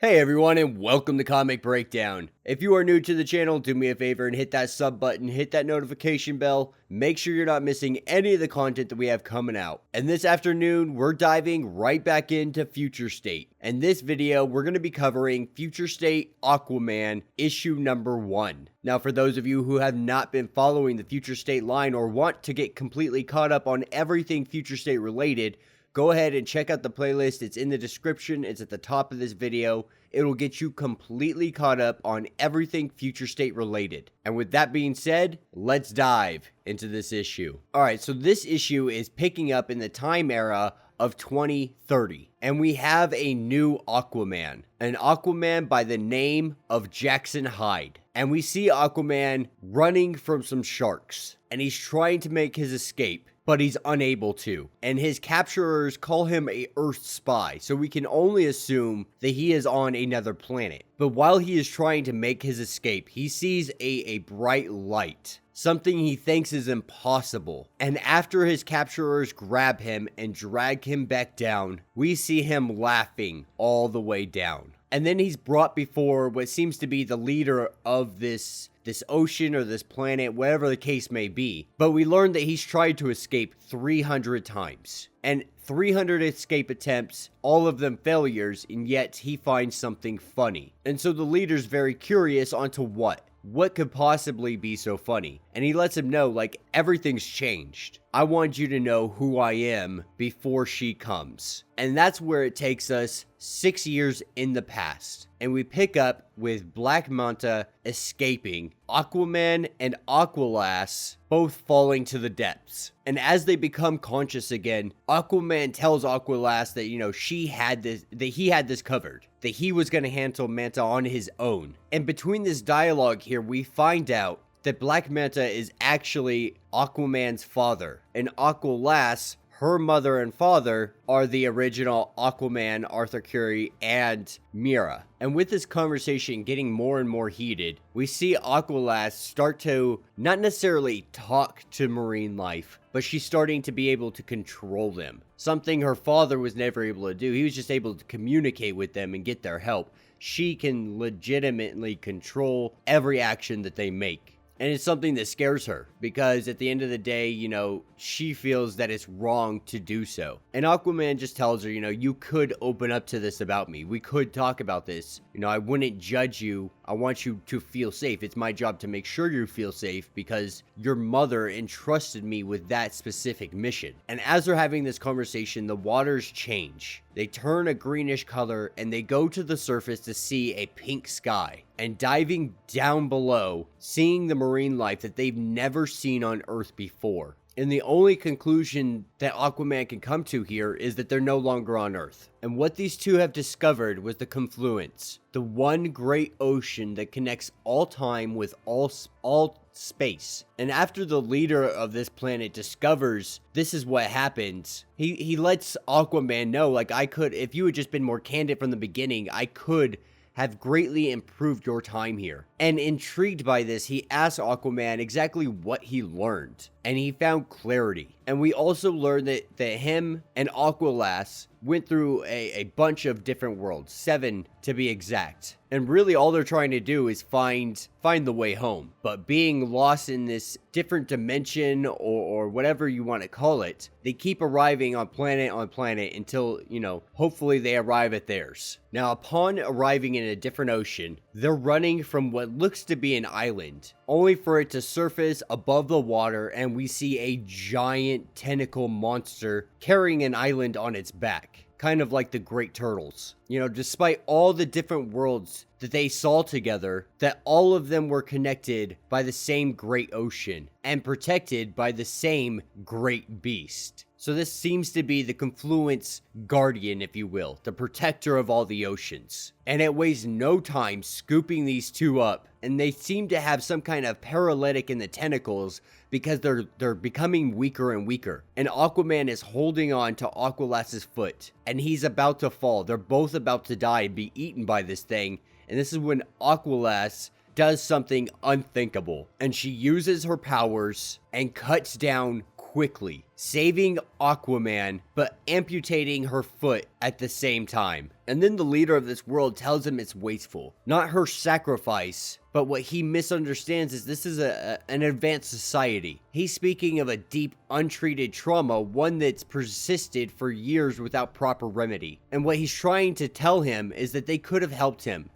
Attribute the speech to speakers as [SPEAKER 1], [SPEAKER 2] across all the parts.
[SPEAKER 1] Hey everyone, and welcome to Comic Breakdown. If you are new to the channel, do me a favor and hit that sub button, hit that notification bell, make sure you're not missing any of the content that we have coming out. And this afternoon, we're diving right back into Future State. In this video, we're going to be covering Future State Aquaman issue number 1. Now, for those of you who have not been following the Future State line or want to get completely caught up on everything Future State related, go ahead and check out the playlist. It's in the description. It's at the top of this video. It'll get you completely caught up on everything Future State related. And with that being said, let's dive into this issue. Alright, so this issue is picking up in the time era of 2030. And we have a new Aquaman. An Aquaman by the name of Jackson Hyde. And we see Aquaman running from some sharks. And he's trying to make his escape, but he's unable to. And his capturers call him a Earth spy, so we can only assume that he is on another planet. But while he is trying to make his escape, he sees a bright light, something he thinks is impossible. And after his capturers grab him and drag him back down, we see him laughing all the way down. And then he's brought before what seems to be the leader of this ocean or this planet, whatever the case may be. But we learn that he's tried to escape 300 times. And 300 escape attempts, all of them failures, and yet he finds something funny. And so the leader's very curious onto what? What could possibly be so funny? And he lets him know, like, everything's changed. I want you to know who I am before she comes. And that's where it takes us 6 years in the past. And we pick up with Black Manta escaping, Aquaman and Aqualass both falling to the depths. And as they become conscious again, Aquaman tells Aqualass that, he had this covered. That he was going to handle Manta on his own. And between this dialogue here, we find out that Black Manta is actually Aquaman's father. And Aqualass, her mother and father, are the original Aquaman, Arthur Curry, and Mera. And with this conversation getting more and more heated, we see Aqualass start to not necessarily talk to marine life, but she's starting to be able to control them. Something her father was never able to do. He was just able to communicate with them and get their help. She can legitimately control every action that they make. And it's something that scares her because at the end of the day, she feels that it's wrong to do so. And Aquaman just tells her, you could open up to this about me. We could talk about this. I wouldn't judge you. I want you to feel safe. It's my job to make sure you feel safe because your mother entrusted me with that specific mission. And as they're having this conversation, the waters change. They turn a greenish color and they go to the surface to see a pink sky. And diving down below, seeing the marine life that they've never seen on Earth before. And the only conclusion that Aquaman can come to here is that they're no longer on Earth. And what these two have discovered was the Confluence, the one great ocean that connects all time with all space. And after the leader of this planet discovers this is what happens, he lets Aquaman know, like, if you had just been more candid from the beginning, I could have greatly improved your time here. And intrigued by this, he asked Aquaman exactly what he learned. And he found clarity. And we also learned that him and Aqualass went through a bunch of different worlds, 7 to be exact. And really all they're trying to do is find the way home. But being lost in this different dimension or whatever you want to call it, they keep arriving on planet until, hopefully they arrive at theirs. Now, upon arriving in a different ocean, they're running from what looks to be an island, only for it to surface above the water and we see a giant tentacle monster carrying an island on its back. Kind of like the Great Turtles. Despite all the different worlds that they saw together, that all of them were connected by the same great ocean and protected by the same great beast. So this seems to be the Confluence guardian, if you will, the protector of all the oceans. And it wastes no time scooping these two up, and they seem to have some kind of paralytic in the tentacles because they're becoming weaker and weaker. And Aquaman is holding on to Aqualass's foot, and he's about to fall. They're both about to die and be eaten by this thing. And this is when Aqualass does something unthinkable. And she uses her powers and cuts down quickly, saving Aquaman, but amputating her foot at the same time. And then the leader of this world tells him it's wasteful. Not her sacrifice, but what he misunderstands is this is an advanced society. He's speaking of a deep, untreated trauma, one that's persisted for years without proper remedy. And what he's trying to tell him is that they could have helped him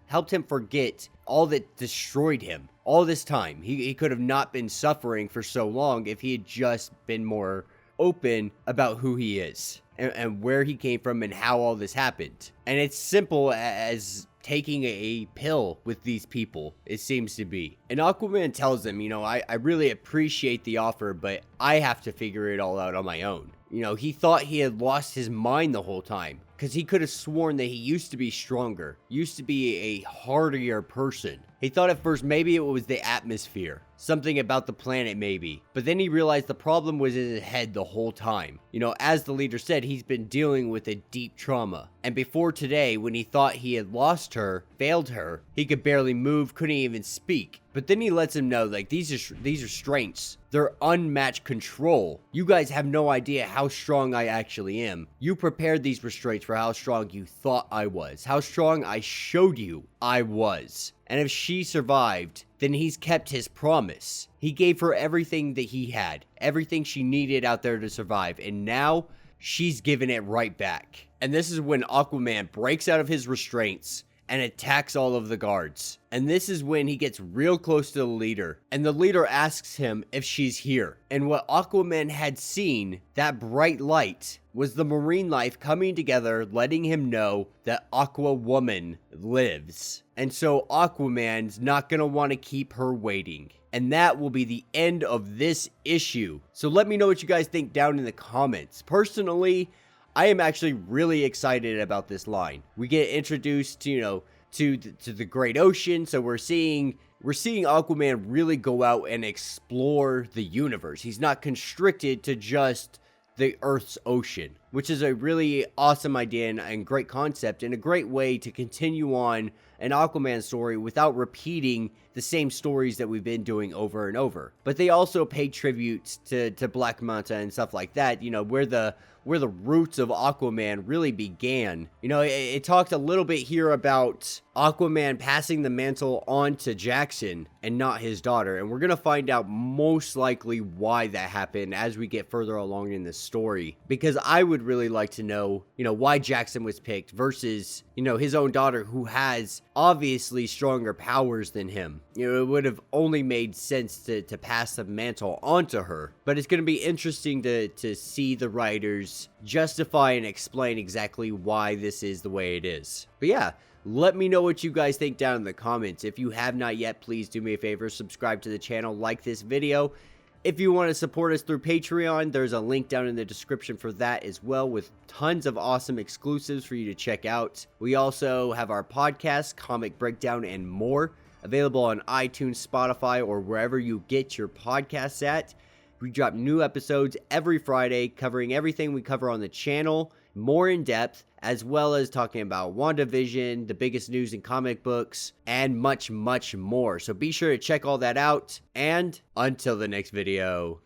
[SPEAKER 1] forget all that destroyed him. All this time, he could have not been suffering for so long if he had just been more open about who he is and where he came from and how all this happened. And it's simple as taking a pill with these people, it seems to be. And Aquaman tells him, I really appreciate the offer, but I have to figure it all out on my own. He thought he had lost his mind the whole time, because he could have sworn that he used to be stronger, used to be a hardier person. He thought at first maybe it was the atmosphere, something about the planet maybe, but then he realized the problem was in his head the whole time. As the leader said, he's been dealing with a deep trauma. And before today, when he thought he had lost her, failed her, he could barely move, couldn't even speak. But then he lets him know, these are strengths. They're unmatched control. You guys have no idea how strong I actually am. You prepared these restraints for how strong you thought I was, how strong I showed you I was. And if she survived, then he's kept his promise. He gave her everything that he had, everything she needed out there to survive, and now she's giving it right back. And this is when Aquaman breaks out of his restraints and attacks all of the guards. And this is when he gets real close to the leader, and the leader asks him if she's here. And what Aquaman had seen, that bright light, was the marine life coming together, letting him know that Aqua Woman lives. And so Aquaman's not gonna want to keep her waiting. And that will be the end of this issue. So let me know what you guys think down in the comments. Personally, I am actually really excited about this line. We get introduced to, to the great ocean, so we're seeing Aquaman really go out and explore the universe. He's not constricted to just the Earth's ocean, which is a really awesome idea and great concept and a great way to continue on an Aquaman story without repeating the same stories that we've been doing over and over. But they also pay tribute to Black Manta and stuff like that, where the roots of Aquaman really began. It talked a little bit here about Aquaman passing the mantle on to Jackson and not his daughter. And we're going to find out most likely why that happened as we get further along in the story. Because I would really like to know, why Jackson was picked versus, his own daughter, who has obviously stronger powers than him. It would have only made sense to pass the mantle onto her. But it's going to be interesting to see the writers justify and explain exactly why this is the way it is. But yeah, let me know what you guys think down in the comments. If you have not yet, please do me a favor, subscribe to the channel, like this video. If you want to support us through Patreon, there's a link down in the description for that as well, with tons of awesome exclusives for you to check out. We also have our podcast, Comic Breakdown, and more, available on iTunes, Spotify, or wherever you get your podcasts at. We drop new episodes every Friday, covering everything we cover on the channel, more in depth, as well as talking about WandaVision, the biggest news in comic books, and much, much more. So be sure to check all that out, and until the next video.